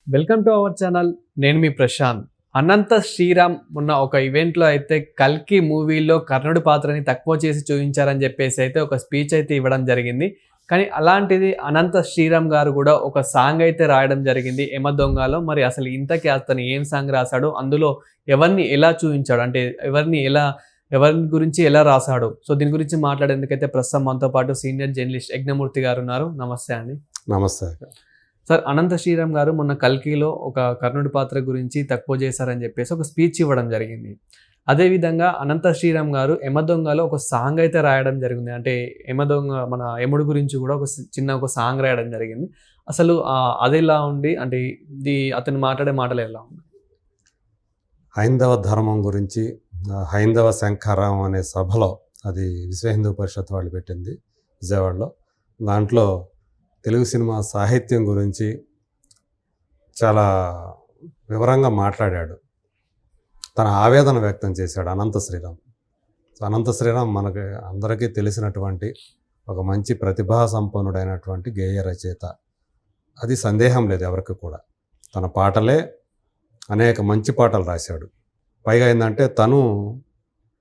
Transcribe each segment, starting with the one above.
Welcome to our channel. నేను మీ ప్రశాంత్. అనంత శ్రీరామ్ మొన్న ఒక ఈవెంట్లో అయితే కల్కి మూవీలో కర్ణుడి పాత్రని తక్కువ చేసి చూపించారని చెప్పేసి అయితే ఒక స్పీచ్ అయితే ఇవ్వడం జరిగింది. కానీ అలాంటిది అనంత శ్రీరామ్ గారు కూడా ఒక సాంగ్ అయితే రాయడం జరిగింది యమ దొంగలో. మరి అసలు ఇంతకీ అతను ఏం సాంగ్ రాశాడు, అందులో ఎవరిని ఎలా చూపించాడు, అంటే ఎవరి గురించి ఎలా రాశాడు, సో దీని గురించి మాట్లాడేందుకైతే ప్రస్తుతం మనతో పాటు సీనియర్ జర్నలిస్ట్ యజ్ఞమూర్తి గారు ఉన్నారు. నమస్తే అండి. నమస్తే సార్. అనంత శ్రీరామ్ గారు మొన్న కల్కిలో ఒక కర్ణుడి పాత్ర గురించి తక్కువ చేశారని చెప్పేసి ఒక స్పీచ్ ఇవ్వడం జరిగింది. అదేవిధంగా అనంత శ్రీరామ్ గారు యమ దొంగలో ఒక సాంగ్ అయితే రాయడం జరిగింది. అంటే యమ దొంగ మన యముడి గురించి కూడా ఒక సాంగ్ రాయడం జరిగింది. అసలు అది ఎలా ఉంది, అంటే అతను మాట్లాడే మాటలు ఎలా ఉంది? హైందవ ధర్మం గురించి హైందవ శంఖారావం అనే సభలో, అది విశ్వ హిందూ పరిషత్ వాళ్ళు పెట్టింది విజయవాడలో. దాంట్లో తెలుగు సినిమా సాహిత్యం గురించి చాలా వివరంగా మాట్లాడాడు. తన ఆవేదన వ్యక్తం చేశాడు అనంత శ్రీరామ్. అనంత శ్రీరామ్ మనకి అందరికీ తెలిసినటువంటి ఒక మంచి ప్రతిభా సంపన్నుడైనటువంటి గేయ రచయిత, అది సందేహం లేదు ఎవరికి కూడా. తన పాటలే అనేక మంచి పాటలు రాశాడు. పైగా ఏంటంటే తను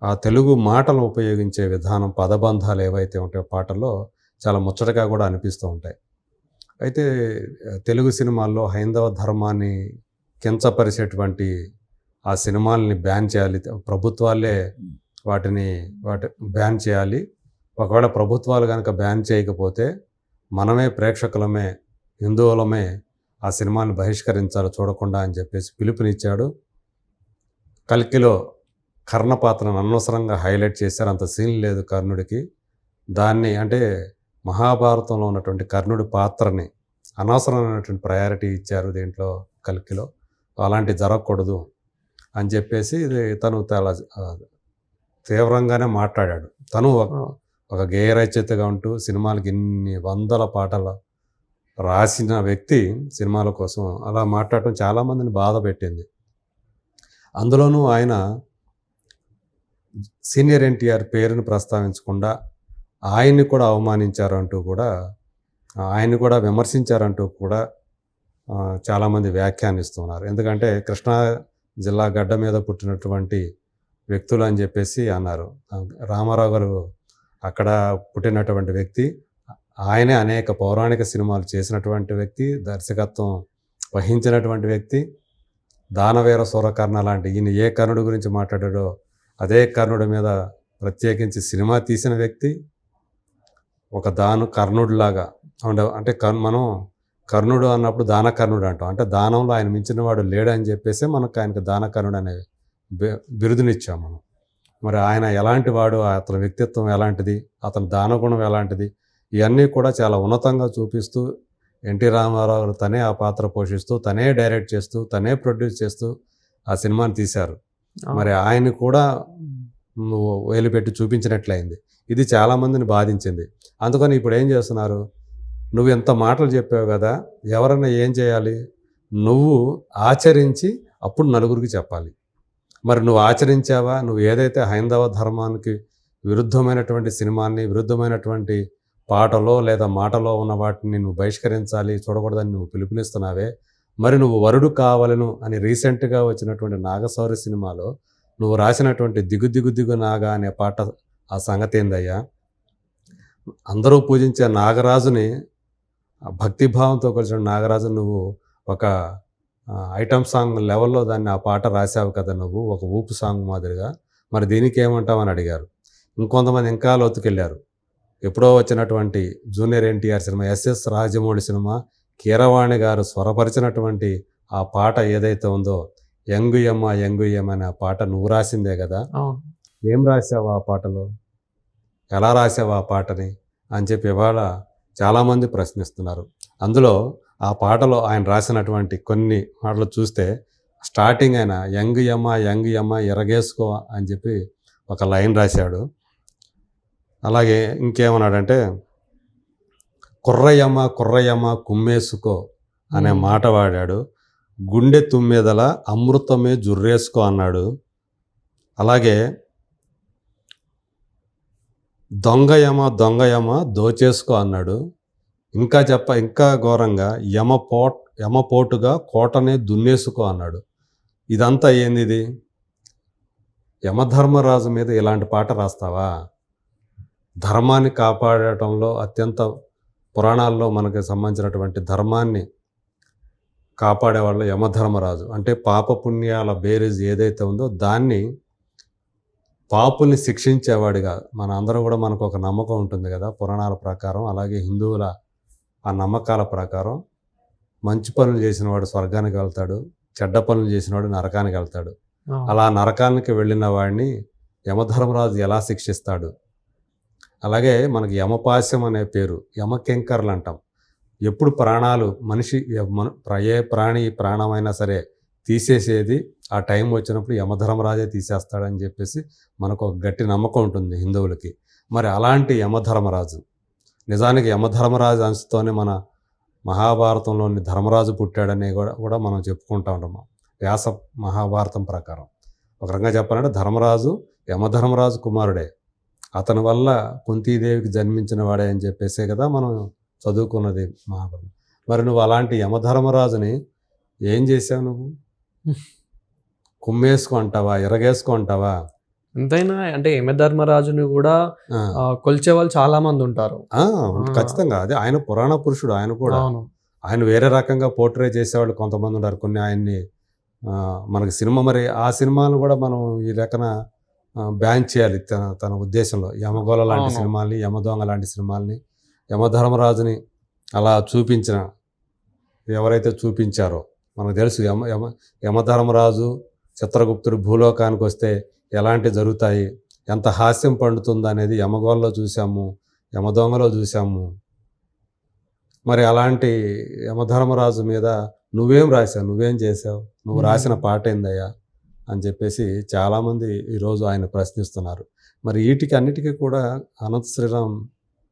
ఆ తెలుగు మాటలు ఉపయోగించే విధానం, పదబంధాలు ఏవైతే ఉంటాయో పాటల్లో చాలా ముచ్చటగా కూడా అనిపిస్తూ ఉంటాయి. అయితే తెలుగు సినిమాల్లో హైందవ ధర్మాన్ని కించపరిచేటువంటి ఆ సినిమాలని బ్యాన్ చేయాలి, ప్రభుత్వాలే వాటి బ్యాన్ చేయాలి. ఒకవేళ ప్రభుత్వాలు కనుక బ్యాన్ చేయకపోతే మనమే ప్రేక్షకులమే, హిందువులమే ఆ సినిమాని బహిష్కరించాలి చూడకుండా అని చెప్పేసి పిలుపునిచ్చాడు. కల్కిలో కర్ణ పాత్రను అనవసరంగా హైలైట్ చేశారు. అంత సీన్ లేదు కర్ణుడికి. దాన్ని అంటే మహాభారతంలో ఉన్నటువంటి కర్ణుడి పాత్రని అనవసరమైనటువంటి ప్రయారిటీ ఇచ్చారు దీంట్లో కల్కిలో. అలాంటి జరగకూడదు అని చెప్పేసి తను చాలా తీవ్రంగానే మాట్లాడాడు. తను ఒక గేయ రచయితగా ఉంటూ సినిమాలకి ఇన్ని వందల పాటలు రాసిన వ్యక్తి సినిమాల కోసం అలా మాట్లాడటం చాలామందిని బాధ పెట్టింది. అందులోనూ ఆయన సీనియర్ ఎన్టీఆర్ పేరుని ప్రస్తావించకుండా ఆయన్ని కూడా అవమానించారంటూ కూడా, ఆయన్ని కూడా విమర్శించారంటూ కూడా చాలామంది వ్యాఖ్యానిస్తున్నారు. ఎందుకంటే కృష్ణా జిల్లా గడ్డ మీద పుట్టినటువంటి వ్యక్తులు అని చెప్పేసి అన్నారు. రామారావు గారు అక్కడ పుట్టినటువంటి వ్యక్తి, ఆయనే అనేక పౌరాణిక సినిమాలు చేసినటువంటి వ్యక్తి, దర్శకత్వం వహించినటువంటి వ్యక్తి. దానవీర సూరకర్ణ లాంటి ఈయన ఏ కర్ణుడి గురించి మాట్లాడాడో అదే కర్ణుడి మీద ప్రత్యేకించి సినిమా తీసిన వ్యక్తి. ఒక కర్ణుడిలాగా అంటే మనం కర్ణుడు అన్నప్పుడు దానకర్ణుడు అంటాం. అంటే దానంలో ఆయన మించిన వాడు లేడని చెప్పేసి మనకు ఆయనకు దానకర్ణుడు అనే బిరుదునిచ్చాం మనం. మరి ఆయన ఎలాంటి వాడు, అతని వ్యక్తిత్వం ఎలాంటిది, అతని దానగుణం ఎలాంటిది, ఇవన్నీ కూడా చాలా ఉన్నతంగా చూపిస్తూ ఎన్టీ రామారావు తనే ఆ పాత్ర పోషిస్తూ, తనే డైరెక్ట్ చేస్తూ, తనే ప్రొడ్యూస్ చేస్తూ ఆ సినిమాని తీశారు. మరి ఆయన్ని కూడా వేలుపెట్టి చూపించినట్లయింది. ఇది చాలామందిని బాధించింది. అందుకని ఇప్పుడు ఏం చేస్తున్నారు, నువ్వు ఎంత మాటలు చెప్పావు కదా, ఎవరైనా ఏం చేయాలి, నువ్వు ఆచరించి అప్పుడు నలుగురికి చెప్పాలి. మరి నువ్వు ఆచరించావా? నువ్వు ఏదైతే హైందవ ధర్మానికి విరుద్ధమైనటువంటి సినిమాని, విరుద్ధమైనటువంటి పాటలో లేదా మాటలో ఉన్న వాటిని నువ్వు బహిష్కరించాలి, చూడకూడదని నువ్వు పిలుపునిస్తున్నావే, మరి నువ్వు వరుడు కావాలను అని రీసెంట్గా వచ్చినటువంటి నాగశౌర్య సినిమాలో నువ్వు రాసినటువంటి దిగు దిగు దిగు నాగా అనే పాట, ఆ సంగతి ఏందయ్యా? అందరూ పూజించే నాగరాజుని, భక్తిభావంతో కలిసిన నాగరాజు నువ్వు ఒక ఐటమ్ సాంగ్ లెవెల్లో దాన్ని ఆ పాట రాసావు కదా నువ్వు, ఒక ఊపు సాంగ్ మాదిరిగా. మరి దీనికి ఏమంటావని అడిగారు. ఇంకొంతమంది ఇంకా లోతుకెళ్ళారు. ఎప్పుడో వచ్చినటువంటి junior NTR cinema, SS Rajamouli cinema, Keeravani గారు స్వరపరిచినటువంటి ఆ పాట ఏదైతే ఉందో, యంగు యమ్మ యంగు యమ్మ అనే ఆ పాట నువ్వు రాసిందే కదా. ఏం రాసావు ఆ పాటలో, ఎలా రాసావు ఆ పాటని అని చెప్పి ఇవాళ చాలామంది ప్రశ్నిస్తున్నారు. అందులో ఆ పాటలో ఆయన రాసినటువంటి కొన్ని మాటలు చూస్తే, స్టార్టింగ్ ఆయన యంగు యమ్మ ఎరగేసుకో అని చెప్పి ఒక లైన్ రాశాడు. అలాగే ఇంకేమన్నాడంటే, కుర్రయమ్మ కుమ్మేసుకో అనే మాట వాడాడు. గుండె తుమ్మెదల అమృతమే జుర్రేసుకో అన్నాడు. అలాగే దొంగయమ దోచేసుకో అన్నాడు. ఇంకా ఘోరంగా యమపోటుగా కోటనే దున్నేసుకో అన్నాడు. ఇదంతా ఏంది ఇది? యమధర్మరాజు మీద ఇలాంటి పాట రాస్తావా? ధర్మాన్ని కాపాడటంలో అత్యంత పురాణాల్లో మనకి సంబంధించినటువంటి ధర్మాన్ని కాపాడేవాళ్ళు యమధర్మరాజు. అంటే పాపపుణ్యాల బేరీజ్ ఏదైతే ఉందో దాన్ని పాపుల్ని శిక్షించేవాడిగా మన అందరం కూడా మనకు ఒక నమ్మకం ఉంటుంది కదా పురాణాల ప్రకారం. అలాగే హిందువుల ఆ నమ్మకాల ప్రకారం మంచి పనులు చేసిన వాడు స్వర్గానికి వెళ్తాడు, చెడ్డ పనులు చేసిన వాడు నరకానికి వెళ్తాడు. అలా నరకానికి వెళ్ళిన వాడిని యమధర్మరాజు ఎలా శిక్షిస్తాడు? అలాగే మనకి యమపాశం అనే పేరు, యమకింకర్లు అంటాం. ఎప్పుడు ప్రాణాలు మనిషి ఏ ప్రాణి ప్రాణమైనా సరే తీసేసేది ఆ టైం వచ్చినప్పుడు యమధర్మరాజే తీసేస్తాడని చెప్పేసి మనకు ఒక గట్టి నమ్మకం ఉంటుంది హిందువులకి. మరి అలాంటి యమధర్మరాజు, నిజానికి యమధర్మరాజు అంశతోనే మన మహాభారతంలోని ధర్మరాజు పుట్టాడని కూడా మనం చెప్పుకుంటా ఉంటాము వ్యాస మహాభారతం ప్రకారం. ఒక రకంగా చెప్పాలంటే ధర్మరాజు యమధర్మరాజు కుమారుడే, అతని వల్ల కుంతీదేవికి జన్మించిన వాడే అని చెప్పేసే కదా మనం చదువుకున్నది మహాభారతం. మరి నువ్వు అలాంటి యమధర్మరాజుని ఏం చేసావు? నువ్వు కుమ్మేసుకో అంటావా, ఎరగేసుకో అంటావా? ఎంతైనా అంటే యమధర్మరాజుని కూడా కొలిచే వాళ్ళు చాలా మంది ఉంటారు. ఖచ్చితంగా అదే ఆయన పురాణ పురుషుడు. ఆయన కూడా ఆయన వేరే రకంగా పోర్ట్రే చేసేవాళ్ళు కొంతమంది ఉన్నారు. కొన్ని ఆయన్ని మనకి సినిమా, మరి ఆ సినిమాను కూడా మనం ఈ రకన బ్యాన్ చేయాలి తన ఉద్దేశంలో. యమగోళ లాంటి సినిమాల్ని, యమదొంగ లాంటి సినిమాల్ని, యమధర్మరాజుని అలా చూపించిన ఎవరైతే చూపించారో మనకు తెలుసు. యమధర్మరాజు చిత్రగుప్తుడు భూలోకానికి వస్తే ఎలాంటి జరుగుతాయి, ఎంత హాస్యం పండుతుంది అనేది యమగోళలో చూసాము, యమదొంగలో చూసాము. మరి అలాంటి యమధర్మరాజు మీద నువ్వేం రాశావు, నువ్వేం చేసావు, నువ్వు రాసిన పాట ఏందయ్యా అని చెప్పేసి చాలామంది ఈరోజు ఆయన ప్రశ్నిస్తున్నారు. మరి వీటికి అన్నిటికీ కూడా అనంత శ్రీరామ్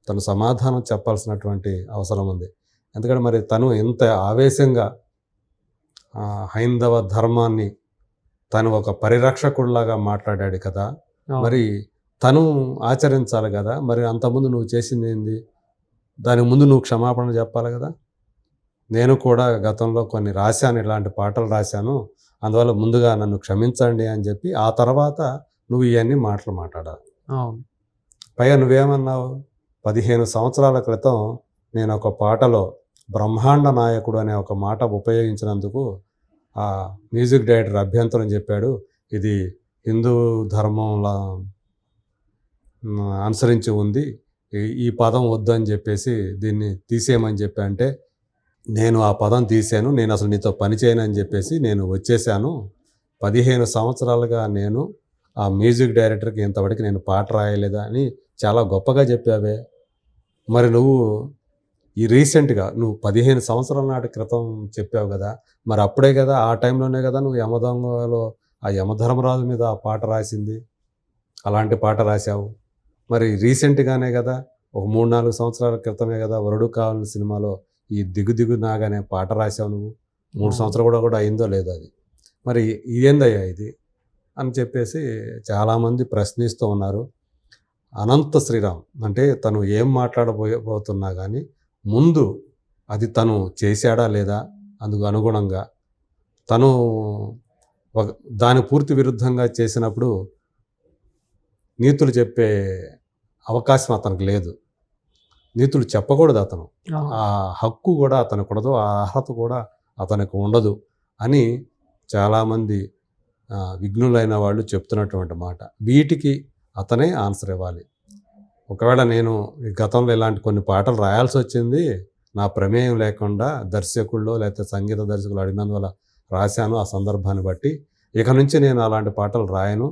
తను సమాధానం చెప్పాల్సినటువంటి అవసరం ఉంది. ఎందుకంటే మరి తను ఎంత ఆవేశంగా హైందవ ధర్మాన్ని తను ఒక పరిరక్షకుడిలాగా మాట్లాడాడు కదా, మరి తను ఆచరించాలి కదా. మరి అంతకుముందు నువ్వు చేసింది ఏంది? దానికి ముందు నువ్వు క్షమాపణ చెప్పాలి కదా. నేను కూడా గతంలో కొన్ని రాశాను, ఇలాంటి పాటలు రాశాను, అందువల్ల ముందుగా నన్ను క్షమించండి అని చెప్పి ఆ తర్వాత నువ్వు ఇవన్నీ మాటలు మాట్లాడాలి. పైగా నువ్వేమన్నావు? 15 సంవత్సరాల క్రితం నేను ఒక పాటలో బ్రహ్మాండ నాయకుడు అనే ఒక మాట ఉపయోగించినందుకు ఆ మ్యూజిక్ డైరెక్టర్ అభ్యంతరం చెప్పాడు. ఇది హిందూ ధర్మంలా అనుసరించి ఉంది, ఈ పదం వద్దని చెప్పేసి దీన్ని తీసేయమని చెప్పి అంటే, నేను ఆ పదం తీసాను, నేను అసలు నీతో పని చేయను అని చెప్పేసి నేను వచ్చేసాను. 15 సంవత్సరాలుగా నేను ఆ మ్యూజిక్ డైరెక్టర్కి ఇంతవరకు నేను పాట రాయలేదా అని చాలా గొప్పగా చెప్పావే. మరి నువ్వు ఈ రీసెంట్గా నువ్వు 15 సంవత్సరాల నాటి క్రితం చెప్పావు కదా, మరి అప్పుడే కదా, ఆ టైంలోనే కదా నువ్వు యమదొంగలో ఆ యమధర్మరాజు మీద ఆ పాట రాసింది, అలాంటి పాట రాశావు. మరి రీసెంట్గానే కదా, ఒక 3-4 సంవత్సరాల క్రితమే కదా వరుడు కావాలని సినిమాలో ఈ దిగు దిగు నాగానే పాట రాశావు నువ్వు. 3 సంవత్సరాలు కూడా అయిందో లేదో అది. మరి ఇదేందయ్యా ఇది అని చెప్పేసి చాలామంది ప్రశ్నిస్తూ ఉన్నారు. అనంత శ్రీరామ్ అంటే తను ఏం మాట్లాడబోతున్నా కానీ ముందు అది తను చేశాడా లేదా, అందుకు అనుగుణంగా తను దాని పూర్తి విరుద్ధంగా చేసినప్పుడు నీతులు చెప్పే అవకాశం అతనికి లేదు. నీతులు చెప్పకూడదు అతను, ఆ హక్కు కూడా అతనికి ఉండదు, ఆ అర్హత కూడా అతనికి ఉండదు అని చాలామంది విఘ్నులైన వాళ్ళు చెప్తున్నటువంటి మాట. వీటికి అతనే ఆన్సర్ ఇవ్వాలి. ఒకవేళ నేను గతంలో ఇలాంటి కొన్ని పాటలు రాయాల్సి వచ్చింది, నా ప్రమేయం లేకుండా దర్శకుల్లో లేకపోతే సంగీత దర్శకులు అడిగినందువల్ల రాశాను ఆ సందర్భాన్ని బట్టి. ఇక నుంచి నేను అలాంటి పాటలు రాయను,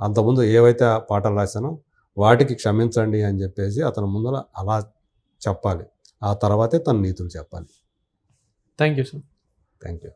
అంతకుముందు ఏవైతే ఆ పాటలు రాశానో వాటికి క్షమించండి అని చెప్పేసి అతను ముందర అలా చెప్పాలి. ఆ తర్వాతే తన నీతులు చెప్పాలి. Thank you sir. Thank you.